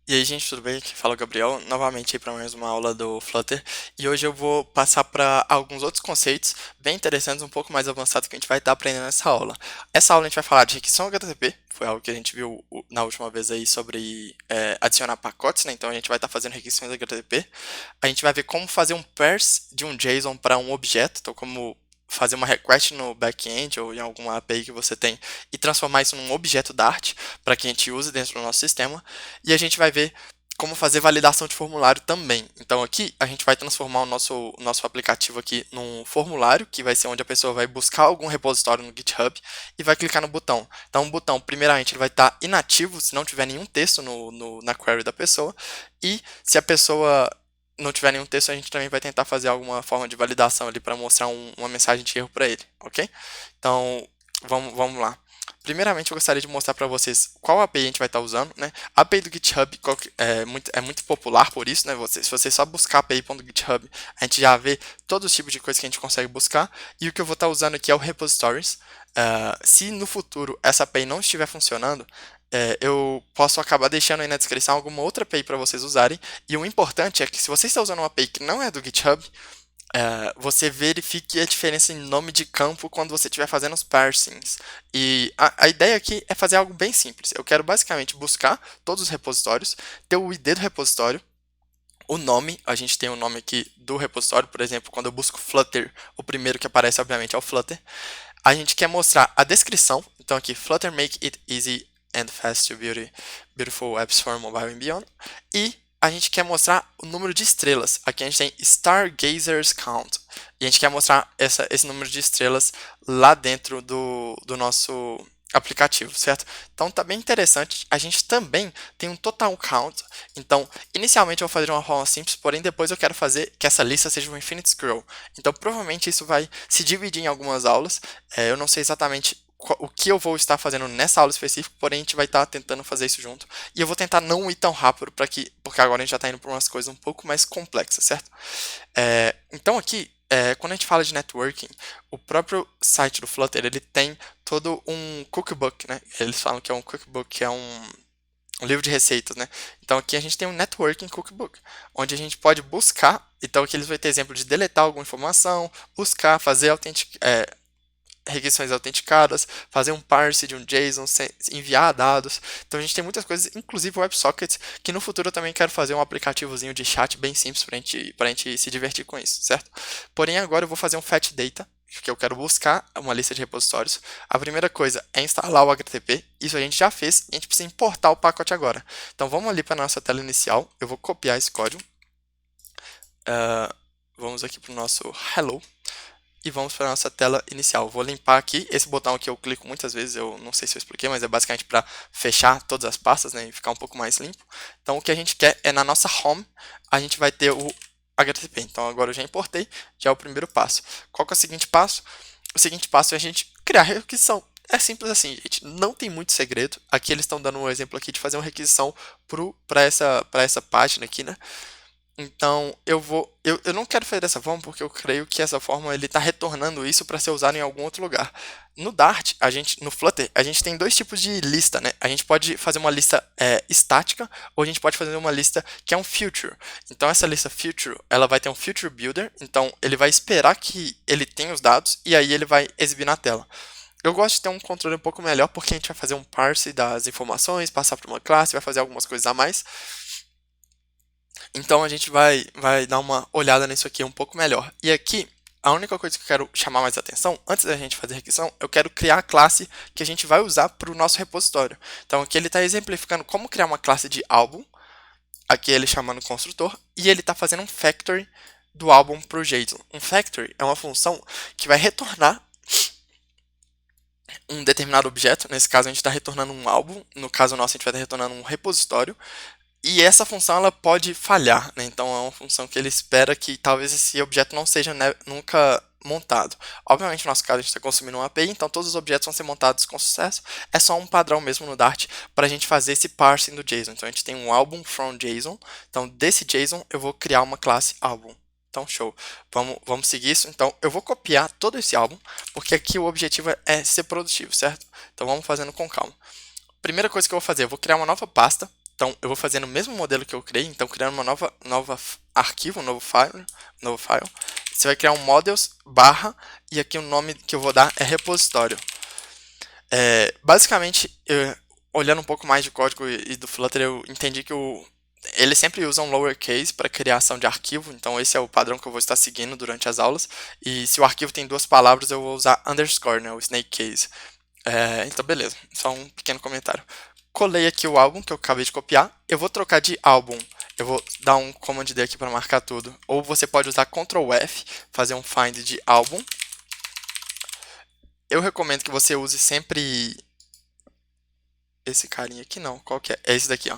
E aí, gente, tudo bem? Aqui fala o Gabriel, novamente aí para mais uma aula do Flutter. E hoje eu vou passar para alguns outros conceitos bem interessantes, um pouco mais avançados que a gente vai estar aprendendo nessa aula. Essa aula a gente vai falar de requisição HTTP, foi algo que a gente viu na última vez aí sobre adicionar pacotes, né? Então a gente vai estar fazendo requisições HTTP. A gente vai ver como fazer um parse de um JSON para um objeto, então como fazer uma request no back-end ou em alguma API que você tem e transformar isso num objeto Dart para que a gente use dentro do nosso sistema. E a gente vai ver como fazer validação de formulário também. Então aqui a gente vai transformar o nosso aplicativo aqui num formulário, que vai ser onde a pessoa vai buscar algum repositório no GitHub e vai clicar no botão. Então o botão, primeiramente, ele vai estar inativo se não tiver nenhum texto na query da pessoa, e se a pessoa não tiver nenhum texto, a gente também vai tentar fazer alguma forma de validação ali para mostrar uma mensagem de erro para ele, ok? Então, vamos lá. Primeiramente, eu gostaria de mostrar para vocês qual API a gente vai estar usando, né? A API do GitHub é muito popular por isso, né? Se você só buscar api.github, a gente já vê todos os tipos de coisas que a gente consegue buscar. E o que eu vou estar usando aqui é o repositories. Se no futuro essa API não estiver funcionando, eu posso acabar deixando aí na descrição alguma outra API para vocês usarem. E o importante é que se você está usando uma API que não é do GitHub, você verifique a diferença em nome de campo quando você estiver fazendo os parsings. E a ideia aqui é fazer algo bem simples. Eu quero basicamente buscar todos os repositórios, ter o ID do repositório, o nome, a gente tem o nome aqui do repositório, por exemplo, quando eu busco Flutter, o primeiro que aparece, obviamente, é o Flutter. A gente quer mostrar a descrição, então aqui, Flutter make it easy and fast to build beautiful apps for mobile and beyond. E a gente quer mostrar o número de estrelas. Aqui a gente tem Stargazers Count. E a gente quer mostrar esse número de estrelas lá dentro do nosso aplicativo, certo? Então tá bem interessante. A gente também tem um total count. Então, inicialmente eu vou fazer de uma forma simples, porém depois eu quero fazer que essa lista seja um infinite scroll. Então, provavelmente isso vai se dividir em algumas aulas. Eu não sei exatamente o que eu vou estar fazendo nessa aula específica, porém a gente vai estar tentando fazer isso junto. E eu vou tentar não ir tão rápido porque agora a gente já está indo para umas coisas um pouco mais complexas, certo? Então aqui, quando a gente fala de networking, o próprio site do Flutter ele tem todo um cookbook, né? Eles falam que é um cookbook, que é um livro de receitas, né? Então aqui a gente tem um networking cookbook, onde a gente pode buscar. Então aqui eles vão ter exemplo de deletar alguma informação, buscar, fazer requisições autenticadas, fazer um parse de um JSON, enviar dados. Então a gente tem muitas coisas, inclusive o WebSocket, que no futuro eu também quero fazer um aplicativozinho de chat bem simples para a gente se divertir com isso, certo? Porém agora eu vou fazer um fetch data, que eu quero buscar uma lista de repositórios. A primeira coisa é instalar o HTTP, isso a gente já fez, e a gente precisa importar o pacote agora. Então vamos ali para a nossa tela inicial, eu vou copiar esse código, vamos aqui para o nosso Hello, e vamos para a nossa tela inicial. Vou limpar aqui, esse botão aqui eu clico muitas vezes, eu não sei se eu expliquei, mas é basicamente para fechar todas as pastas, né, e ficar um pouco mais limpo. Então o que a gente quer é na nossa home, a gente vai ter o HTTP. Então agora eu já importei, já é o primeiro passo. Qual que é o seguinte passo? O seguinte passo é a gente criar a requisição. É simples assim, gente. Não tem muito segredo. Aqui eles estão dando um exemplo aqui de fazer uma requisição para essa página aqui, né? Então, eu não quero fazer dessa forma porque eu creio que essa forma ele está retornando isso para ser usado em algum outro lugar. No Dart, no Flutter, a gente tem dois tipos de lista, né? A gente pode fazer uma lista estática ou a gente pode fazer uma lista que é um future. Então, essa lista future, ela vai ter um future builder. Então, ele vai esperar que ele tenha os dados e aí ele vai exibir na tela. Eu gosto de ter um controle um pouco melhor porque a gente vai fazer um parse das informações, passar para uma classe, vai fazer algumas coisas a mais. Então a gente vai dar uma olhada nisso aqui um pouco melhor. E aqui, a única coisa que eu quero chamar mais atenção, antes da gente fazer a requisição, eu quero criar a classe que a gente vai usar para o nosso repositório. Então aqui ele está exemplificando como criar uma classe de álbum, aqui ele chamando o construtor, e ele está fazendo um factory do álbum para o JSON. Um factory é uma função que vai retornar um determinado objeto, nesse caso a gente está retornando um álbum, no caso nosso a gente vai estar retornando um repositório, e essa função ela pode falhar, né? Então é uma função que ele espera que talvez esse objeto não seja nunca montado. Obviamente, no nosso caso, a gente está consumindo uma API, então todos os objetos vão ser montados com sucesso. É só um padrão mesmo no Dart para a gente fazer esse parsing do JSON. Então a gente tem um álbum from JSON. Então desse JSON eu vou criar uma classe álbum. Então show. Vamos seguir isso. Então eu vou copiar todo esse álbum, porque aqui o objetivo é ser produtivo, certo? Então vamos fazendo com calma. Primeira coisa que eu vou fazer, eu vou criar uma nova pasta. Então, eu vou fazer no mesmo modelo que eu criei, então criando uma nova arquivo, um novo file. Você vai criar um models barra, e aqui o nome que eu vou dar é repositório. Basicamente, olhando um pouco mais de código e do Flutter, eu entendi que ele sempre usa um lowercase para criação de arquivo, então esse é o padrão que eu vou estar seguindo durante as aulas. E se o arquivo tem 2 palavras, eu vou usar underscore, né, o snake case. Então, beleza, só um pequeno comentário. Colei aqui o álbum que eu acabei de copiar. Eu vou trocar de álbum. Eu vou dar um Command D aqui para marcar tudo. Ou você pode usar Ctrl F, fazer um find de álbum. Eu recomendo que você use sempre esse carinha aqui, não. Qual que é? É esse daqui, ó.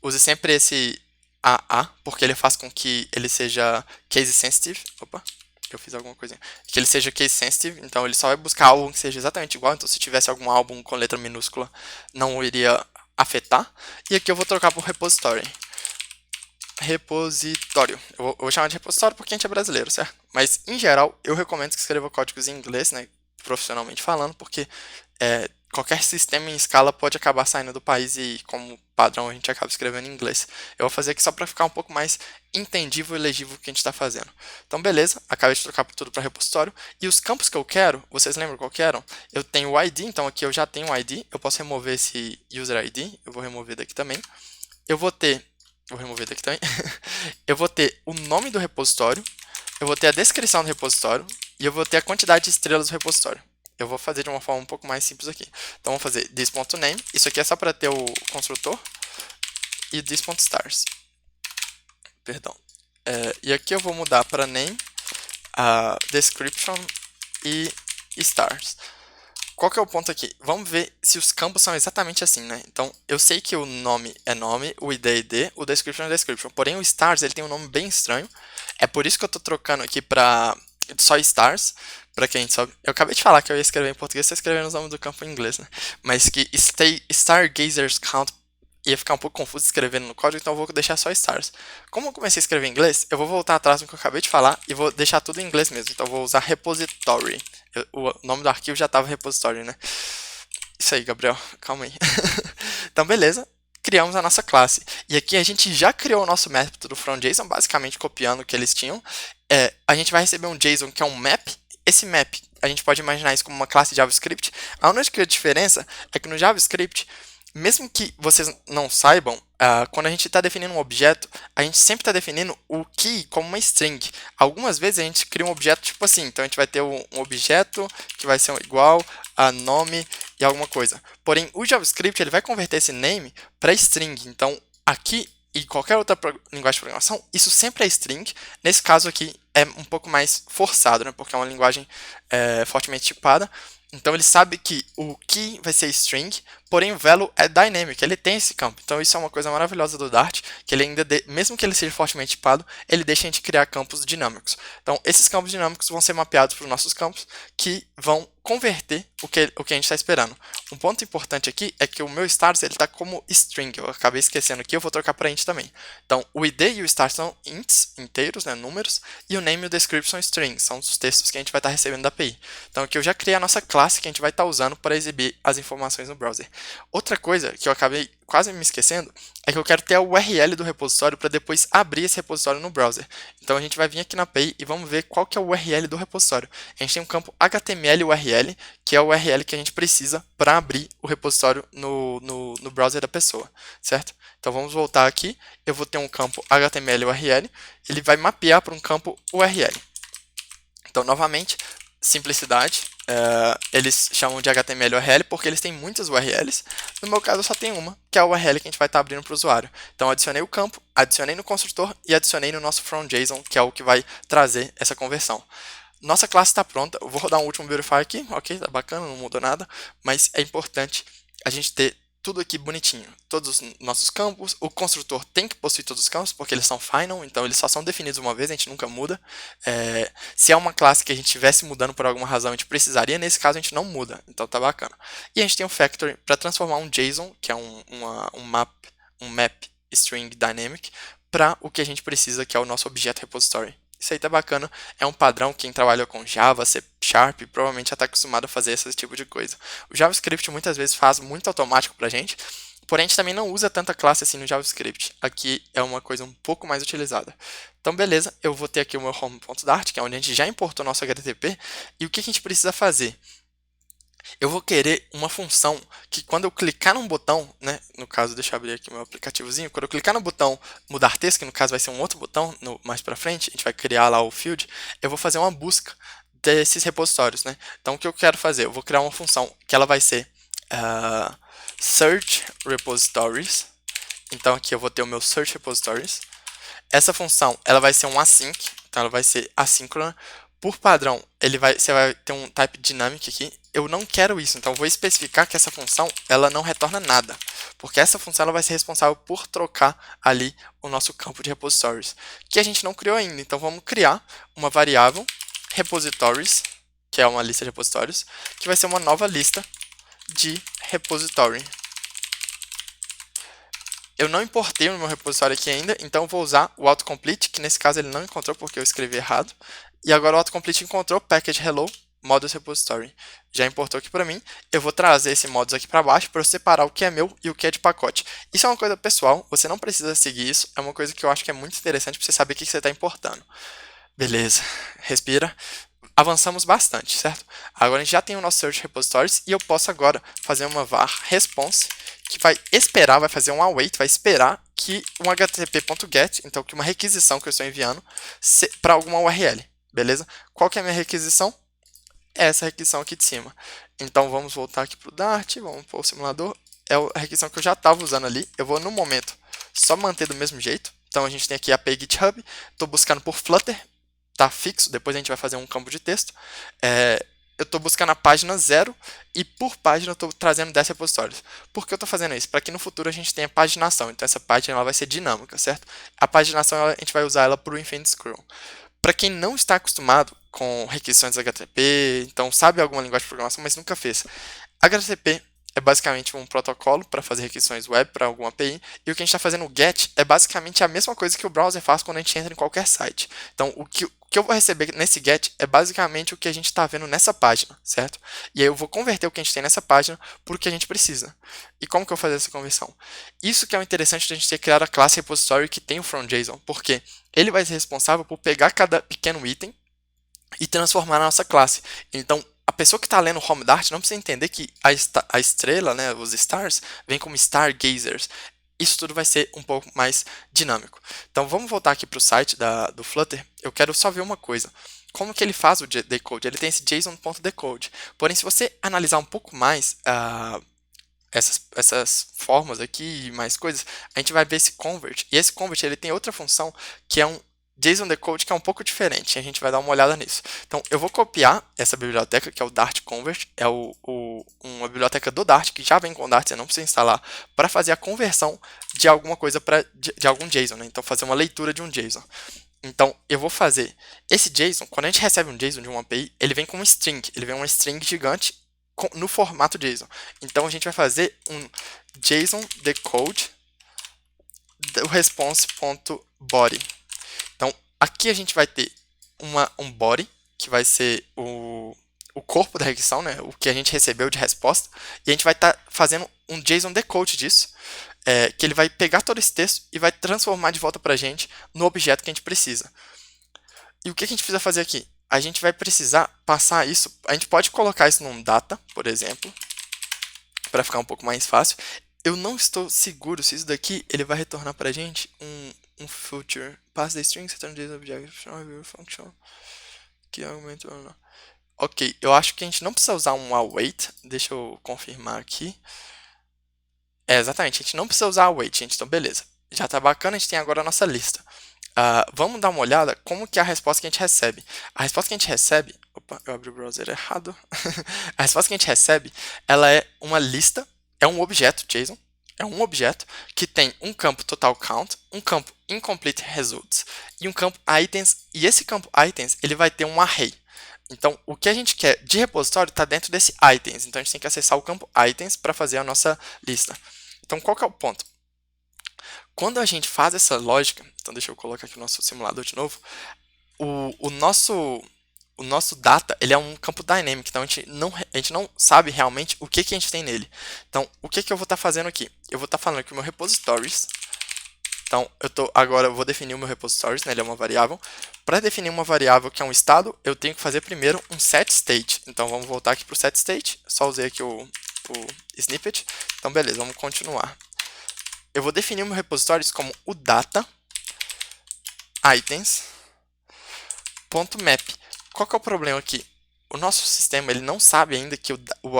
Use sempre esse AA, porque ele faz com que ele seja case sensitive. Opa, eu fiz alguma coisinha. Que ele seja case sensitive, então ele só vai buscar álbum que seja exatamente igual. Então, se tivesse algum álbum com letra minúscula, não iria afetar. E aqui eu vou trocar por repository. Repositório. Eu vou chamar de repositório porque a gente é brasileiro, certo? Mas, em geral, eu recomendo que escreva códigos em inglês, né? Profissionalmente falando, porque qualquer sistema em escala pode acabar saindo do país e, como padrão, a gente acaba escrevendo em inglês. Eu vou fazer aqui só para ficar um pouco mais entendível e legível o que a gente está fazendo. Então, beleza, acabei de trocar tudo para repositório. E os campos que eu quero, vocês lembram qual que eram? Eu tenho o ID, então aqui eu já tenho o ID. Eu posso remover esse user ID, eu vou remover daqui também. Eu vou remover daqui também. Eu vou ter o nome do repositório, eu vou ter a descrição do repositório e eu vou ter a quantidade de estrelas do repositório. Eu vou fazer de uma forma um pouco mais simples aqui. Então, vamos fazer this.name. Isso aqui é só para ter o construtor. E this.stars. Perdão. E aqui eu vou mudar para name, description e stars. Qual que é o ponto aqui? Vamos ver se os campos são exatamente assim, né? Então, eu sei que o nome é nome, o ID é ID, o description é description. Porém, o stars ele tem um nome bem estranho. É por isso que eu estou trocando aqui para só stars, para quem sabe. Eu acabei de falar que eu ia escrever em português, estou escrevendo os nomes do campo em inglês, né? Mas que Stargazers Count ia ficar um pouco confuso escrevendo no código, então eu vou deixar só stars. Como eu comecei a escrever em inglês, eu vou voltar atrás no que eu acabei de falar e vou deixar tudo em inglês mesmo. Então eu vou usar repository. O nome do arquivo já estava repository, né? Isso aí, Gabriel. Calma aí. Então, beleza. Criamos a nossa classe. E aqui a gente já criou o nosso método fromJSON, basicamente copiando o que eles tinham. A gente vai receber um JSON que é um map. Esse map, a gente pode imaginar isso como uma classe JavaScript. A única diferença é que no JavaScript, mesmo que vocês não saibam, quando a gente está definindo um objeto, a gente sempre está definindo o key como uma string. Algumas vezes a gente cria um objeto tipo assim, então a gente vai ter um objeto que vai ser igual a nome e alguma coisa. Porém, o JavaScript ele vai converter esse name para string. Então, aqui e qualquer outra linguagem de programação, isso sempre é string. Nesse caso aqui é um pouco mais forçado, né, porque é uma linguagem fortemente tipada. Então ele sabe que o key vai ser string, porém o value é dynamic, ele tem esse campo. Então isso é uma coisa maravilhosa do Dart, que ele ainda, mesmo que ele seja fortemente tipado, ele deixa a gente criar campos dinâmicos. Então esses campos dinâmicos vão ser mapeados para os nossos campos, que vão converter o que a gente está esperando. Um ponto importante aqui é que o meu stars está como string, eu acabei esquecendo aqui, eu vou trocar para int também. Então o id e o stars são ints, inteiros, né, números, e o name e o description são strings, são os textos que a gente vai estar recebendo da API. Então aqui eu já criei a nossa classe que a gente vai estar usando para exibir as informações no browser. Outra coisa que eu acabei quase me esquecendo é que eu quero ter a URL do repositório para depois abrir esse repositório no browser. Então a gente vai vir aqui na API e vamos ver qual que é o URL do repositório. A gente tem um campo HTML URL, que é o URL que a gente precisa para abrir o repositório no browser da pessoa, certo? Então vamos voltar aqui, eu vou ter um campo HTML URL, ele vai mapear para um campo URL. Então novamente, simplicidade, eles chamam de HTML URL porque eles têm muitas URLs. No meu caso, eu só tenho uma, que é a URL que a gente vai estar abrindo para o usuário. Então, adicionei o campo, adicionei no construtor e adicionei no nosso fromJSON, que é o que vai trazer essa conversão. Nossa classe está pronta. Eu vou rodar um último verify aqui. Ok, tá bacana, não mudou nada. Mas é importante a gente ter tudo aqui bonitinho, todos os nossos campos. O construtor tem que possuir todos os campos, porque eles são final, então eles só são definidos uma vez, a gente nunca muda. Se é uma classe que a gente estivesse mudando por alguma razão, a gente precisaria, nesse caso a gente não muda, então tá bacana. E a gente tem um factory para transformar um JSON, que é um map string dynamic, para o que a gente precisa, que é o nosso objeto repository. Isso aí tá bacana, é um padrão, quem trabalha com Java, C Sharp, provavelmente já está acostumado a fazer esse tipo de coisa. O JavaScript muitas vezes faz muito automático pra gente, Porém, a gente também não usa tanta classe assim no JavaScript. Aqui é uma coisa um pouco mais utilizada. Então, beleza, eu vou ter aqui o meu home.dart, que é onde a gente já importou nosso HTTP. E o que a gente precisa fazer? Eu vou querer uma função que quando eu clicar num botão, né, no caso, deixa eu abrir aqui meu aplicativozinho, quando eu clicar no botão mudar texto, que no caso vai ser um outro botão mais para frente, a gente vai criar lá o field, eu vou fazer uma busca desses repositórios, né? Então, o que eu quero fazer? Eu vou criar uma função que ela vai ser search repositories. Então, aqui eu vou ter o meu search repositories. Essa função, ela vai ser um async, então ela vai ser assíncrona. Por padrão, você vai ter um type dynamic aqui. Eu não quero isso, então eu vou especificar que essa função ela não retorna nada, porque essa função ela vai ser responsável por trocar ali o nosso campo de repositories, que a gente não criou ainda. Então vamos criar uma variável repositories, que é uma lista de repositórios, que vai ser uma nova lista de repository. Eu não importei no meu repositório aqui ainda, então eu vou usar o autocomplete, que nesse caso ele não encontrou porque eu escrevi errado. E agora o autocomplete encontrou package hello models repository. Já importou aqui para mim. Eu vou trazer esse models aqui para baixo para eu separar o que é meu e o que é de pacote. Isso é uma coisa pessoal, você não precisa seguir isso. É uma coisa que eu acho que é muito interessante para você saber o que você está importando. Beleza, respira. Avançamos bastante, certo? Agora a gente já tem o nosso search repositories e eu posso agora fazer uma var response que vai esperar, vai fazer um await, vai esperar que um http.get, então que uma requisição que eu estou enviando para alguma URL, beleza? Qual que é a minha requisição? É essa requisição aqui de cima. Então vamos voltar aqui para o Dart, vamos para o simulador. É a requisição que eu já estava usando ali. Eu vou no momento só manter do mesmo jeito. Então a gente tem aqui a API GitHub, estou buscando por Flutter, tá fixo, depois a gente vai fazer um campo de texto. Eu estou buscando a página 0 e por página eu estou trazendo 10 repositórios. Por que eu estou fazendo isso? Para que no futuro a gente tenha paginação. Então essa página ela vai ser dinâmica, certo? A paginação a gente vai usar ela para o infinite scroll. Para quem não está acostumado com requisições HTTP, então sabe alguma linguagem de programação, mas nunca fez. HTTP é basicamente um protocolo para fazer requisições web para alguma API, e o que a gente está fazendo no GET é basicamente a mesma coisa que o browser faz quando a gente entra em qualquer site. Então, o que eu vou receber nesse GET é basicamente o que a gente está vendo nessa página, certo? E aí eu vou converter o que a gente tem nessa página para o que a gente precisa. E como que eu vou fazer essa conversão? Isso que é o interessante de a gente ter criado a classe repository que tem o fromJSON, porque ele vai ser responsável por pegar cada pequeno item e transformar na nossa classe. Então, a pessoa que está lendo o Home Dart não precisa entender que a estrela, né, os stars, vem como stargazers. Isso tudo vai ser um pouco mais dinâmico. Então, vamos voltar aqui para o site do Flutter. Eu quero só ver uma coisa. Como que ele faz o decode? Ele tem esse JSON.decode. Porém, se você analisar um pouco mais essas formas aqui e mais coisas, a gente vai ver esse convert. E esse convert ele tem outra função que é um JSON decode que é um pouco diferente. A gente vai dar uma olhada nisso. Então, eu vou copiar essa biblioteca, que é o Dart Convert. É uma biblioteca do Dart, que já vem com o Dart, você não precisa instalar, para fazer a conversão de alguma coisa de algum JSON. Né? Então, fazer uma leitura de um JSON. Então, eu vou fazer esse JSON. Quando a gente recebe um JSON de uma API, ele vem com um string. Ele vem uma string gigante no formato JSON. Então, a gente vai fazer um JSON decode do response.body. Então, aqui a gente vai ter um body, que vai ser o corpo da requisição, né, o que a gente recebeu de resposta, e a gente vai estar fazendo um JSON decode disso, que ele vai pegar todo esse texto e vai transformar de volta para a gente no objeto que a gente precisa. E o que a gente precisa fazer aqui? A gente vai precisar passar isso, a gente pode colocar isso num data, por exemplo, para ficar um pouco mais fácil. Eu não estou seguro se isso daqui ele vai retornar para a gente um future. Pass the string, return the object, function, que argumento ou não. Ok, eu acho que a gente não precisa usar um await. Deixa eu confirmar aqui. Exatamente, a gente não precisa usar await, gente. Então, beleza. Já tá bacana, a gente tem agora a nossa lista. Vamos dar uma olhada como que é a resposta que a gente recebe. A resposta que a gente recebe... Opa, eu abri o browser errado. A resposta que a gente recebe, ela é uma lista, é um objeto JSON, é um objeto que tem um campo total count, um campo incomplete results e um campo items, e esse campo items ele vai ter um array. Então, o que a gente quer de repositório está dentro desse items, então a gente tem que acessar o campo items para fazer a nossa lista. Então, qual que é o ponto? Quando a gente faz essa lógica, então deixa eu colocar aqui o nosso simulador de novo, o nosso data ele é um campo dynamic, então a gente não sabe realmente o que a gente tem nele. Então, o que eu vou estar fazendo aqui? eu vou estar falando que o meu repositories. Então, agora eu vou definir o meu repositories, né, ele é uma variável. Para definir uma variável que é um estado, eu tenho que fazer primeiro um setState. Então, vamos voltar aqui para o setState. Só usei aqui o snippet. Então, beleza, vamos continuar. Eu vou definir o meu repositories como o data items.map. Qual que é o problema aqui? O nosso sistema ele não sabe ainda que o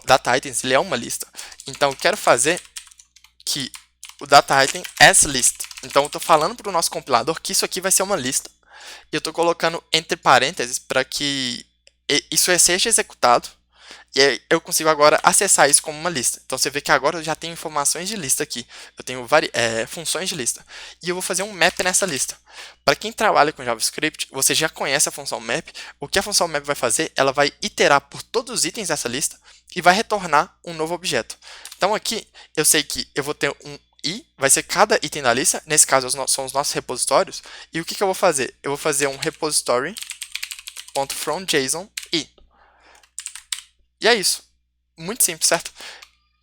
data items ele é uma lista. Então, eu quero fazer que o data item as list. Então, eu estou falando para o nosso compilador que isso aqui vai ser uma lista. E eu estou colocando entre parênteses para que isso seja executado. E aí eu consigo agora acessar isso como uma lista. Então, você vê que agora eu já tenho informações de lista aqui. Eu tenho funções de lista. E eu vou fazer um map nessa lista. Para quem trabalha com JavaScript, você já conhece a função map. O que a função map vai fazer? Ela vai iterar por todos os itens dessa lista e vai retornar um novo objeto. Então, aqui eu sei que eu vou ter um i, vai ser cada item da lista. Nesse caso, são os nossos repositórios. E o que eu vou fazer? Eu vou fazer um repository.fromJSON i. E é isso. Muito simples, certo?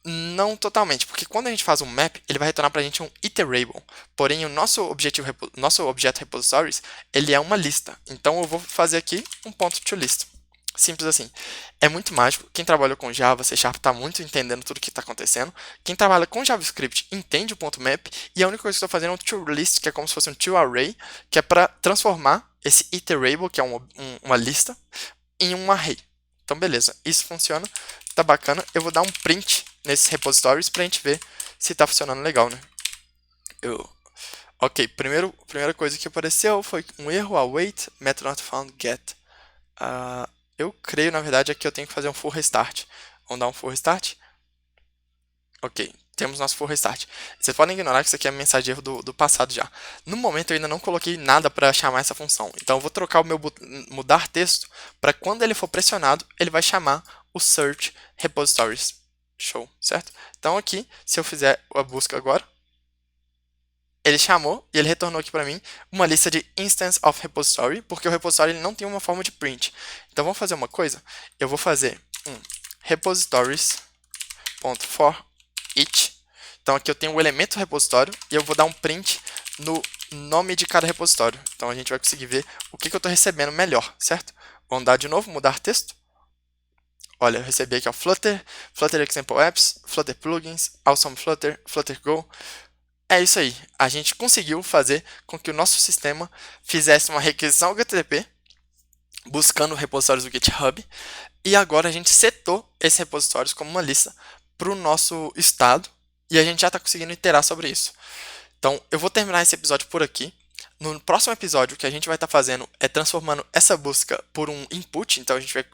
Não totalmente, porque quando a gente faz um map, ele vai retornar para a gente um iterable. Porém, o nosso objeto repositories, ele é uma lista. Então, eu vou fazer aqui um ponto to list. Simples assim. É muito mágico. Quem trabalha com Java, C# está muito entendendo tudo o que está acontecendo. Quem trabalha com JavaScript entende o ponto map. E a única coisa que eu estou fazendo é um toList, que é como se fosse um toArray, que é para transformar esse iterable, que é uma lista, em um array. Então, beleza. Isso funciona. Tá bacana. Eu vou dar um print nesses repositórios para a gente ver se tá funcionando legal, né? Ok, primeira coisa que apareceu foi um erro await method not found get. Eu creio, na verdade, é que eu tenho que fazer um full restart. Vamos dar um full restart? Ok, temos nosso full restart. Vocês podem ignorar que isso aqui é a mensagem de erro do passado já. No momento eu ainda não coloquei nada para chamar essa função. Então eu vou trocar o meu mudar texto para quando ele for pressionado, ele vai chamar o search repositories. Show, certo? Então aqui, se eu fizer a busca agora, ele chamou e ele retornou aqui para mim uma lista de instance of repository, porque o repository ele não tem uma forma de print. Então vamos fazer uma coisa. Eu vou fazer um repositories.for each. Então aqui eu tenho o elemento repositório e eu vou dar um print no nome de cada repositório. Então a gente vai conseguir ver o que eu estou recebendo melhor, certo? Vamos dar de novo, mudar texto. Olha, eu recebi aqui o Flutter, Flutter Example Apps, Flutter Plugins, Awesome Flutter, Flutter Go. É isso aí. A gente conseguiu fazer com que o nosso sistema fizesse uma requisição HTTP buscando repositórios do GitHub. E agora a gente setou esses repositórios como uma lista para o nosso estado e a gente já está conseguindo iterar sobre isso. Então, eu vou terminar esse episódio por aqui. No próximo episódio, o que a gente vai estar fazendo é transformando essa busca por um input. Então, a gente vai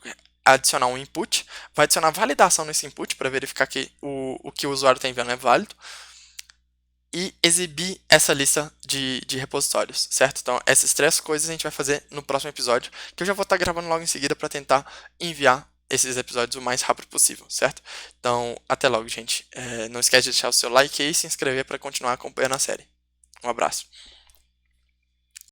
adicionar um input, vai adicionar validação nesse input para verificar que o que o usuário está enviando é válido e exibir essa lista de repositórios, certo? Então, essas três coisas a gente vai fazer no próximo episódio, que eu já vou estar gravando logo em seguida para tentar enviar esses episódios o mais rápido possível, certo? Então, até logo, gente. Não esquece de deixar o seu like e se inscrever para continuar acompanhando a série. Um abraço.